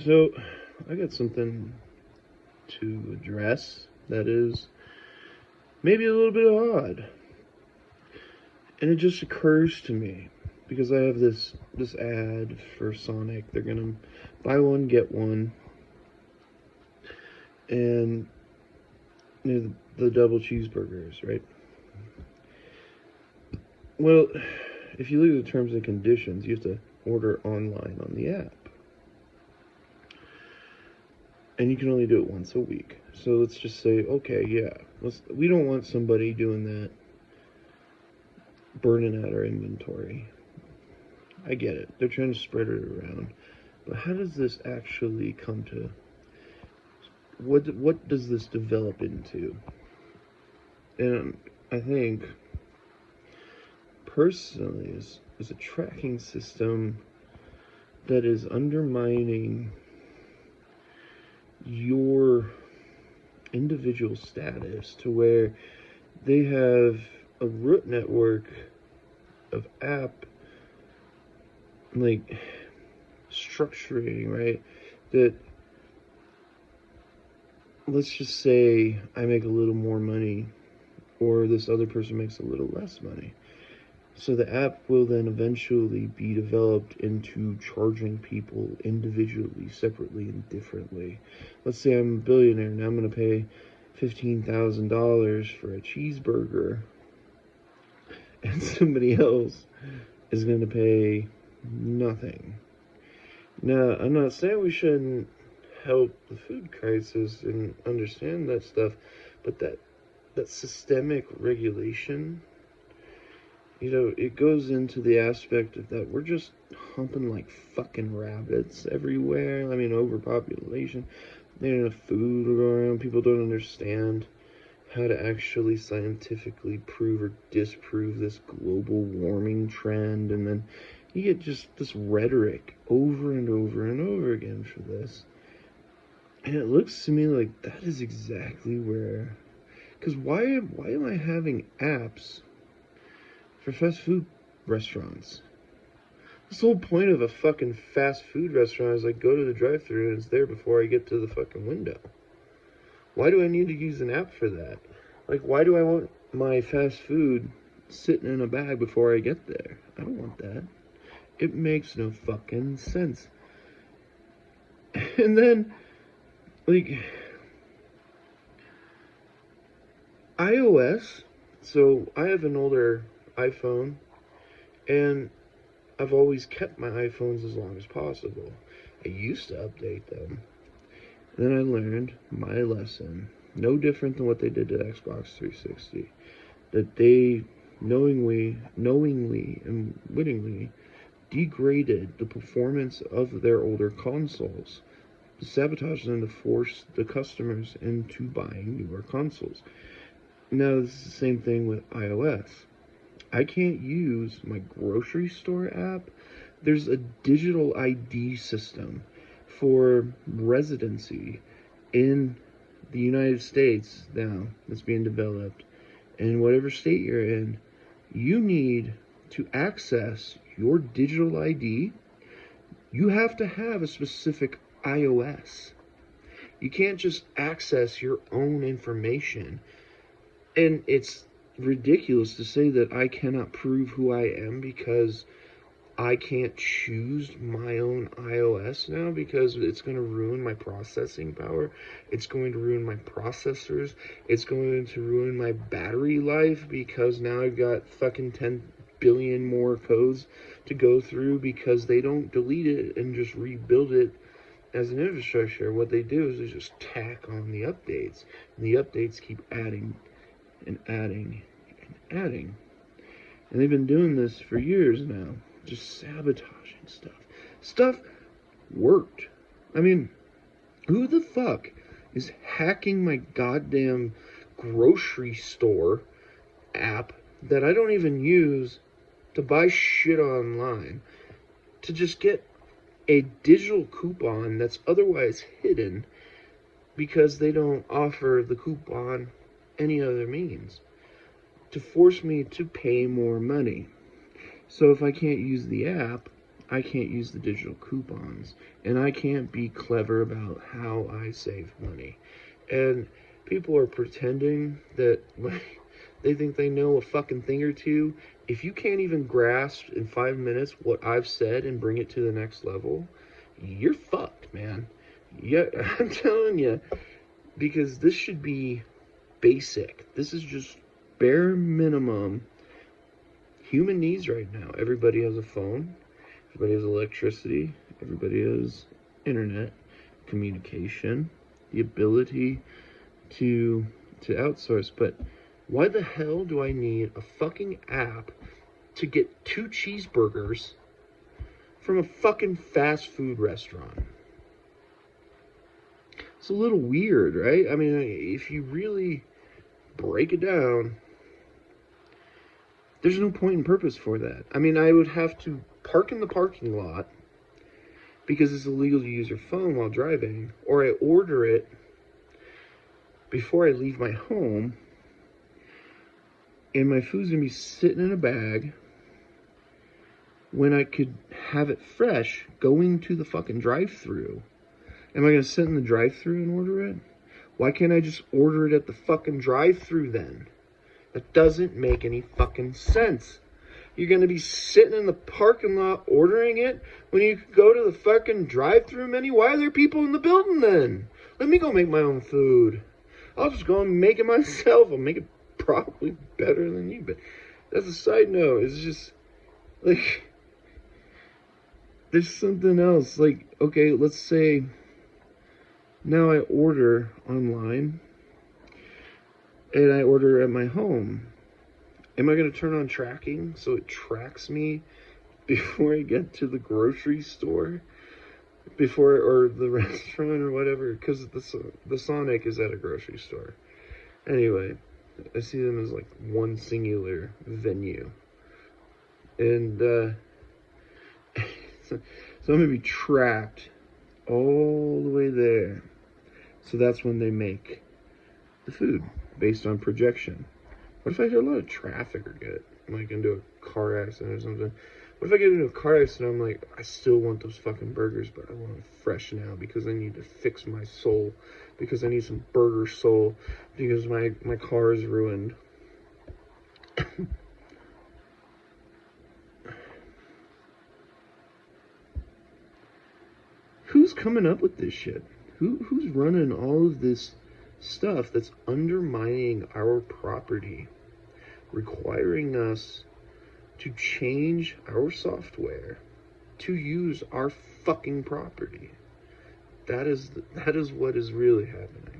So, I got something to address that is maybe a little bit odd. And it just occurs to me because I have this ad for Sonic. They're gonna buy one get one, and the double cheeseburgers, right? Well, if you look at the terms and conditions, you have to order online on the app, and you can only do it once a week. So let's just say, okay, yeah, we don't want somebody doing that, burning out our inventory. I get it. They're trying to spread it around. But how does this actually come to what does this develop into? And I think personally is a tracking system that is undermining your individual status to where they have a root network of app like structuring, right? That let's just say I make a little more money or this other person makes a little less money. So the app will then eventually be developed into charging people individually, separately, and differently. Let's say I'm a billionaire and I'm going to pay $15,000 for a cheeseburger, and somebody else is going to pay nothing. Now, I'm not saying we shouldn't help the food crisis and understand that stuff, but that systemic regulation, it goes into the aspect of that we're just humping like fucking rabbits everywhere. I mean, overpopulation, there ain't enough food to go around. People don't understand how to actually scientifically prove or disprove this global warming trend, and then you get just this rhetoric over and over and over again for this. And it looks to me like that is exactly where, because why am I having apps for fast food restaurants? This whole point of a fucking fast food restaurant is like go to the drive-thru and it's there before I get to the fucking window. Why do I need to use an app for that? Like, why do I want my fast food sitting in a bag before I get there? I don't want that. It makes no fucking sense. And then, like, iOS. So I have an older iPhone, and I've always kept my iPhones as long as possible. I used to update them. Then I learned my lesson. No different than what they did to Xbox 360. That they knowingly and wittingly degraded the performance of their older consoles, to sabotage them to force the customers into buying newer consoles. Now, this is the same thing with iOS. I can't use my grocery store app. There's a digital ID system for residency in the United States now that's being developed. And whatever state you're in, you need to access your digital ID. You have to have a specific iOS. You can't just access your own information. And it's ridiculous to say that I cannot prove who I am because I can't choose my own iOS now, because it's going to ruin my processing power. It's going to ruin my processors. It's going to ruin my battery life because now I've got fucking 10 billion more codes to go through because they don't delete it and just rebuild it as an infrastructure. What they do is they just tack on the updates, and the updates keep adding and adding and adding. And they've been doing this for years now, just sabotaging stuff. Stuff worked. I mean, who the fuck is hacking my goddamn grocery store app that I don't even use to buy shit online to just get a digital coupon that's otherwise hidden because they don't offer the coupon any other means, to force me to pay more money? So if I can't use the app, I can't use the digital coupons, and I can't be clever about how I save money. And people are pretending that, like, they think they know a fucking thing or two. If you can't even grasp in 5 minutes what I've said and bring it to the next level, you're fucked, man. Yeah, I'm telling you, because this should be basic. This is just bare minimum human needs right now. Everybody has a phone. Everybody has electricity. Everybody has internet, communication, the ability to outsource. But why the hell do I need a fucking app to get 2 cheeseburgers from a fucking fast food restaurant? It's a little weird, right? I mean, if you really break it down, there's no point and purpose for that. I mean, I would have to park in the parking lot because it's illegal to use your phone while driving, or I order it before I leave my home, and my food's gonna be sitting in a bag when I could have it fresh going to the fucking drive-thru. Am I gonna sit in the drive-thru and order it? Why can't I just order it at the fucking drive-thru then? That doesn't make any fucking sense. You're gonna be sitting in the parking lot ordering it when you could go to the fucking drive-thru menu? Why are there people in the building then? Let me go make my own food. I'll just go and make it myself. I'll make it probably better than you, but that's a side note. It's just, like, there's something else. Like, okay, let's say now I order online and I order at my home. Am I going to turn on tracking so it tracks me before I get to the grocery store? Or the restaurant or whatever? Because the Sonic is at a grocery store. Anyway, I see them as like one singular venue. And so I'm going to be tracked all the way there. So that's when they make the food based on projection. What if I get a lot of traffic or get like into a car accident or something? What if I get into a car accident, I'm like, I still want those fucking burgers, but I want them fresh now because I need to fix my soul, because I need some burger soul, because my car is ruined. Who's coming up with this shit? Who's running all of this stuff that's undermining our property, requiring us to change our software to use our fucking property? That is what is really happening.